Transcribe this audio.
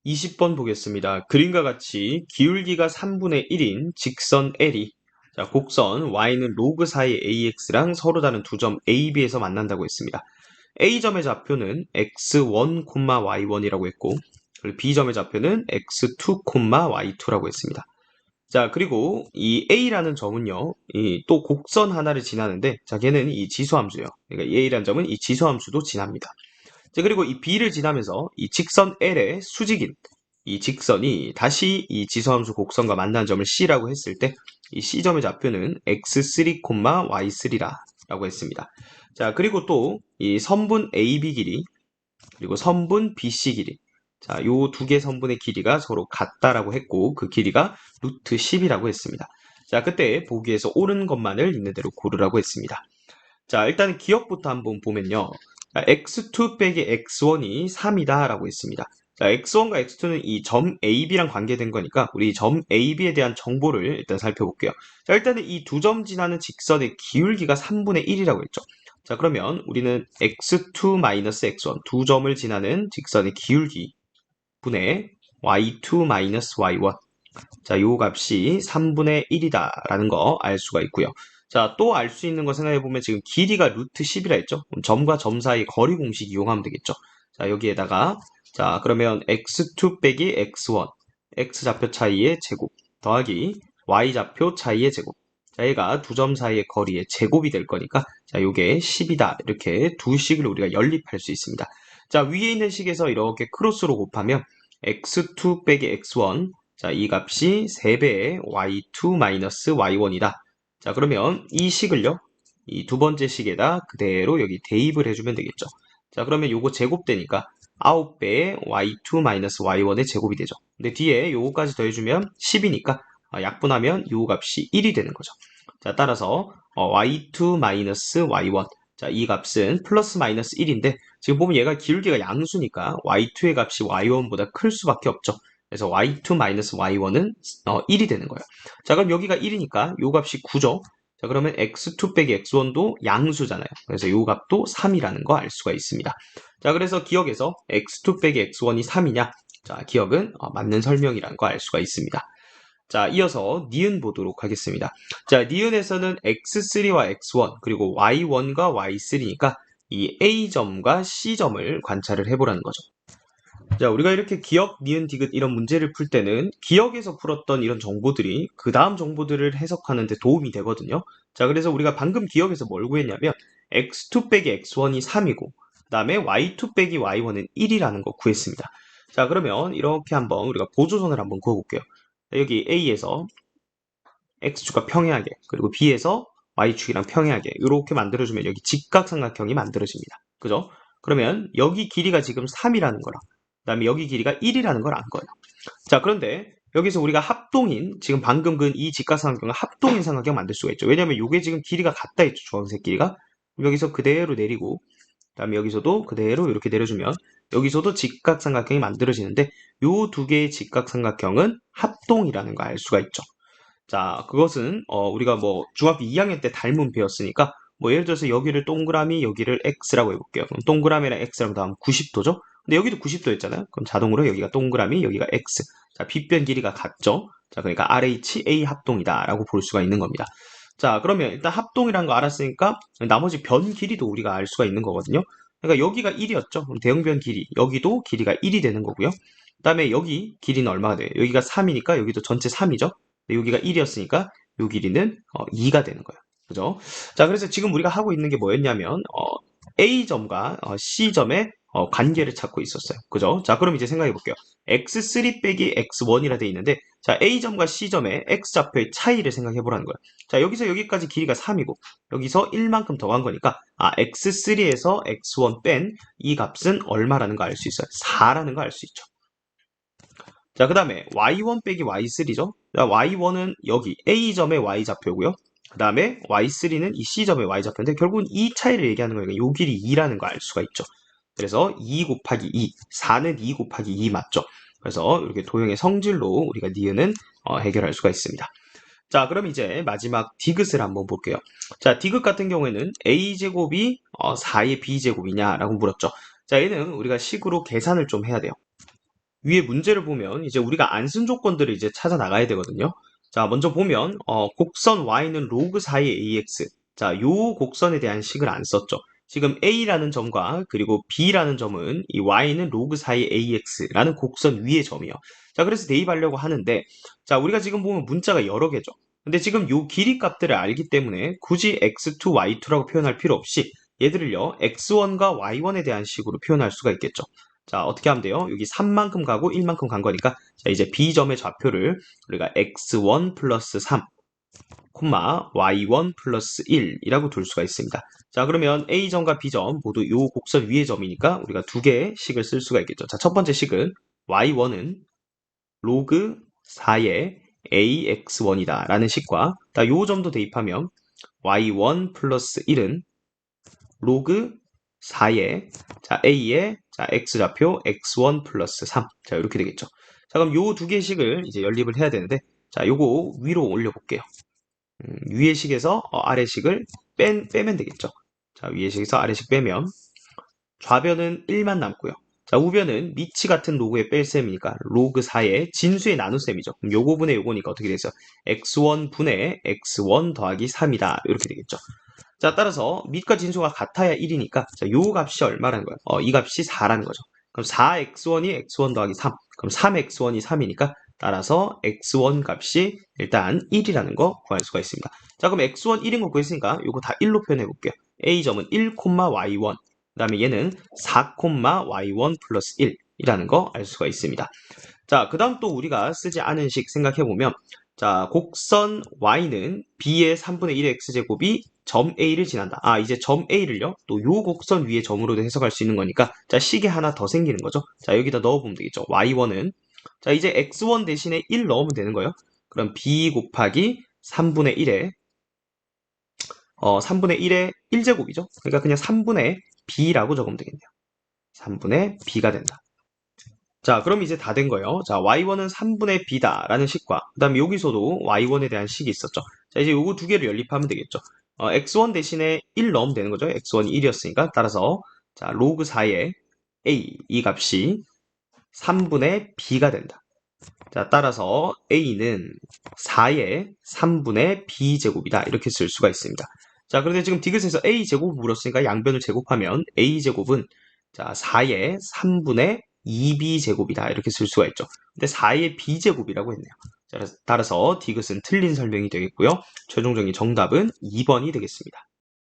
20번 보겠습니다. 그림과 같이 기울기가 3분의 1인 직선 L이 곡선 y는 로그 사이 ax랑 서로 다른 두 점 A, B에서 만난다고 했습니다. A점의 좌표는 x1, y1이라고 했고 그리고 B점의 좌표는 x2, y2라고 했습니다. 자, 그리고 이 A라는 점은요, 또 곡선 하나를 지나는데, 자, 걔는 이 지수함수예요. 그러니까 이 A라는 점은 이 지수함수도 지납니다. 자, 그리고 이 B를 지나면서 이 직선 L의 수직인 이 직선이 다시 이 지수함수 곡선과 만나는 점을 C라고 했을 때 이 C점의 좌표는 x3, y3라고 했습니다. 자, 그리고 또 이 선분 AB 길이 그리고 선분 BC 길이 자, 요 두 개 선분의 길이가 서로 같다라고 했고 그 길이가 루트 10이라고 했습니다. 자, 그때 보기에서 옳은 것만을 있는 대로 고르라고 했습니다. 자, 일단 기억부터 한번 보면요. 자, x2 빼기 x1이 3이다 라고 했습니다. 자, x1과 x2는 이 점 AB랑 관계된 거니까 우리 점 AB에 대한 정보를 일단 살펴볼게요. 자, 일단은 이 두 점 지나는 직선의 기울기가 3분의 1이라고 했죠. 자, 그러면 우리는 x2-x1 두 점을 지나는 직선의 기울기 분의 y2-y1 자, 요 값이 3분의 1이다 라는 거 알 수가 있고요. 자, 또 알 수 있는 거 생각해 보면 지금 길이가 루트 10이라 했죠. 그럼 점과 점 사이 거리 공식 이용하면 되겠죠. 자, 여기에다가 자, 그러면 x2 빼기 x1 x 좌표 차이의 제곱 더하기 y 좌표 차이의 제곱 자, 얘가 두 점 사이의 거리의 제곱이 될 거니까 자, 요게 10이다. 이렇게 두 식을 우리가 연립할 수 있습니다. 자, 위에 있는 식에서 이렇게 크로스로 곱하면 x2 빼기 x1 자, 이 값이 3배의 y2-y1이다. 자, 그러면 이 식을요, 이 두 번째 식에다 그대로 여기 대입을 해주면 되겠죠. 자, 그러면 요거 제곱되니까 9배의 y2-y1의 제곱이 되죠. 근데 뒤에 요거까지 더해주면 10이니까 약분하면 요 값이 1이 되는 거죠. 자, 따라서 y2-y1 자, 이 값은 플러스 마이너스 1인데 지금 보면 얘가 기울기가 양수니까 y2의 값이 y1보다 클 수밖에 없죠. 그래서 y2-y1은 1이 되는 거예요. 자, 그럼 여기가 1이니까 요 값이 9죠. 자, 그러면 x2 빼기 x1도 양수잖아요. 그래서 요 값도 3이라는 거 알 수가 있습니다. 자, 그래서 기억에서 x2 빼기 x1이 3이냐? 자, 기억은 맞는 설명이라는 거 알 수가 있습니다. 자, 이어서 니은 보도록 하겠습니다. 자, 니은에서는 x3와 x1 그리고 y1과 y3니까 이 A점과 C점을 관찰을 해보라는 거죠. 자, 우리가 이렇게 기억, 니은, 디귿 이런 문제를 풀 때는 기억에서 풀었던 이런 정보들이 그 다음 정보들을 해석하는 데 도움이 되거든요. 자, 그래서 우리가 방금 기억에서 뭘 구했냐면 x2 빼기 x1이 3이고 그 다음에 y2 빼기 y1은 1이라는 거 구했습니다. 자, 그러면 이렇게 한번 우리가 보조선을 한번 그어볼게요. 자, 여기 A에서 x축과 평행하게 그리고 B에서 y축이랑 평행하게 이렇게 만들어주면 여기 직각삼각형이 만들어집니다. 그죠? 그러면 여기 길이가 지금 3이라는 거랑 그 다음에 여기 길이가 1이라는 걸 안 거예요. 자, 그런데 여기서 우리가 합동인 지금 방금 그 이 직각삼각형을 합동인 삼각형 만들 수가 있죠. 왜냐하면 이게 지금 길이가 같다 했죠. 주황색 길이가. 여기서 그대로 내리고 그 다음에 여기서도 그대로 이렇게 내려주면 여기서도 직각삼각형이 만들어지는데 요 두 개의 직각삼각형은 합동이라는 걸 알 수가 있죠. 자, 그것은 우리가 뭐 중학교 2학년 때 닮은 배웠으니까 뭐 예를 들어서 여기를 동그라미 여기를 x라고 해볼게요. 그럼 동그라미랑 x라고 다음 90도죠? 근데 여기도 90도였잖아요. 그럼 자동으로 여기가 동그라미 여기가 x. 자, 빗변 길이가 같죠? 자, 그러니까 RHA 합동이다라고 볼 수가 있는 겁니다. 자, 그러면 일단 합동이라는 거 알았으니까 나머지 변 길이도 우리가 알 수가 있는 거거든요. 그러니까 여기가 1이었죠? 그럼 대형변 길이 여기도 길이가 1이 되는 거고요. 그 다음에 여기 길이는 얼마가 돼요? 여기가 3이니까 여기도 전체 3이죠? 여기가 1이었으니까 요 길이는 2가 되는 거예요. 그죠? 자, 그래서 지금 우리가 하고 있는 게 뭐였냐면 A점과 C점의 관계를 찾고 있었어요. 그죠? 자, 그럼 이제 생각해 볼게요. x3 빼기 x1이라 돼 있는데 자, A점과 C점의 x좌표의 차이를 생각해 보라는 거예요. 자, 여기서 여기까지 길이가 3이고 여기서 1만큼 더 간 거니까 x3에서 x1 뺀 이 값은 얼마라는 거 알 수 있어요. 4라는 거 알 수 있죠. 자, 그 다음에 y1 빼기 y3죠. y1은 여기 A점의 y좌표고요. 그 다음에 y3는 이 C점의 y좌표인데 결국은 이 차이를 얘기하는 거니까 요 길이 2라는 걸 알 수가 있죠. 그래서 2 곱하기 2, 4는 2 곱하기 2 맞죠? 그래서 이렇게 도형의 성질로 우리가 니은은 해결할 수가 있습니다. 자, 그럼 이제 마지막 디귿을 한번 볼게요. 자, 디귿 같은 경우에는 a제곱이 4의 b제곱이냐라고 물었죠. 자, 얘는 우리가 식으로 계산을 좀 해야 돼요. 위에 문제를 보면 이제 우리가 안 쓴 조건들을 이제 찾아 나가야 되거든요. 자, 먼저 보면 곡선 y는 로그 4의 ax. 자, 요 곡선에 대한 식을 안 썼죠. 지금 a라는 점과 그리고 b라는 점은 이 y는 로그 4의 ax라는 곡선 위의 점이요. 자, 그래서 대입하려고 하는데 자, 우리가 지금 보면 문자가 여러 개죠. 근데 지금 요 길이 값들을 알기 때문에 굳이 x2, y2라고 표현할 필요 없이 얘들을요, x1과 y1에 대한 식으로 표현할 수가 있겠죠. 자, 어떻게 하면 돼요? 여기 3만큼 가고 1만큼 간 거니까, 자, 이제 B점의 좌표를 우리가 x1 플러스 3, y1 플러스 1이라고 둘 수가 있습니다. 자, 그러면 A점과 B점 모두 요 곡선 위의 점이니까 우리가 두 개의 식을 쓸 수가 있겠죠. 자, 첫 번째 식은 y1은 로그 4의 ax1이다 라는 식과, 요 점도 대입하면 y1 플러스 1은 로그 4의 자 a의 자 x좌표 x1 플러스 3. 자, 이렇게 되겠죠. 자, 그럼 요 두 개의 식을 이제 연립을 해야 되는데, 자, 요거 위로 올려 볼게요. 위의 식에서 아래 식을 빼면 되겠죠. 자, 위의 식에서 아래 식 빼면 좌변은 1만 남고요. 자, 우변은 미치 같은 로그의 뺄셈이니까 로그 4의 진수의 나눗셈이죠. 그럼 요거 분의 요거니까 어떻게 되죠? x1 분의 x1 더하기 3이다. 이렇게 되겠죠. 자, 따라서 밑과 진수가 같아야 1이니까 자, 요 값이 얼마라는 거예요? 이 값이 4라는 거죠. 그럼 4x1이 x1 더하기 3. 그럼 3x1이 3이니까 따라서 x1 값이 일단 1이라는 거 구할 수가 있습니다. 자, 그럼 x1 1인 거 구했으니까 요거 다 1로 표현해 볼게요. a점은 1, y1. 그 다음에 얘는 4, y1 플러스 1이라는 거 알 수가 있습니다. 자, 그 다음 또 우리가 쓰지 않은 식 생각해 보면, 자, 곡선 y는 b의 3분의 1의 x제곱이 점 a를 지난다. 아, 이제 점 a를요, 또 요 곡선 위의 점으로도 해석할 수 있는 거니까, 자, 식이 하나 더 생기는 거죠. 자, 여기다 넣어보면 되겠죠. y1은, 자, 이제 x1 대신에 1 넣으면 되는 거예요. 그럼 b 곱하기 3분의 1의, 3분의 1의 1제곱이죠. 그러니까 그냥 3분의 b라고 적으면 되겠네요. 3분의 b가 된다. 자, 그럼 이제 다 된 거예요. 자, y1은 3분의 b다 라는 식과, 그 다음에 여기서도 y1에 대한 식이 있었죠. 자, 이제 요거 두 개를 연립하면 되겠죠. x1 대신에 1 넣으면 되는 거죠. x1이 1이었으니까. 따라서, 자, 로그 4의 a, 이 값이 3분의 b가 된다. 자, 따라서 a는 4의 3분의 b제곱이다. 이렇게 쓸 수가 있습니다. 자, 그런데 지금 디귿에서 a제곱을 물었으니까 양변을 제곱하면 a제곱은 자, 4의 3분의 2b제곱이다. 이렇게 쓸 수가 있죠. 근데 4의 b제곱이라고 했네요. 자, 따라서 디귿은 틀린 설명이 되겠고요. 최종적인 정답은 2번이 되겠습니다.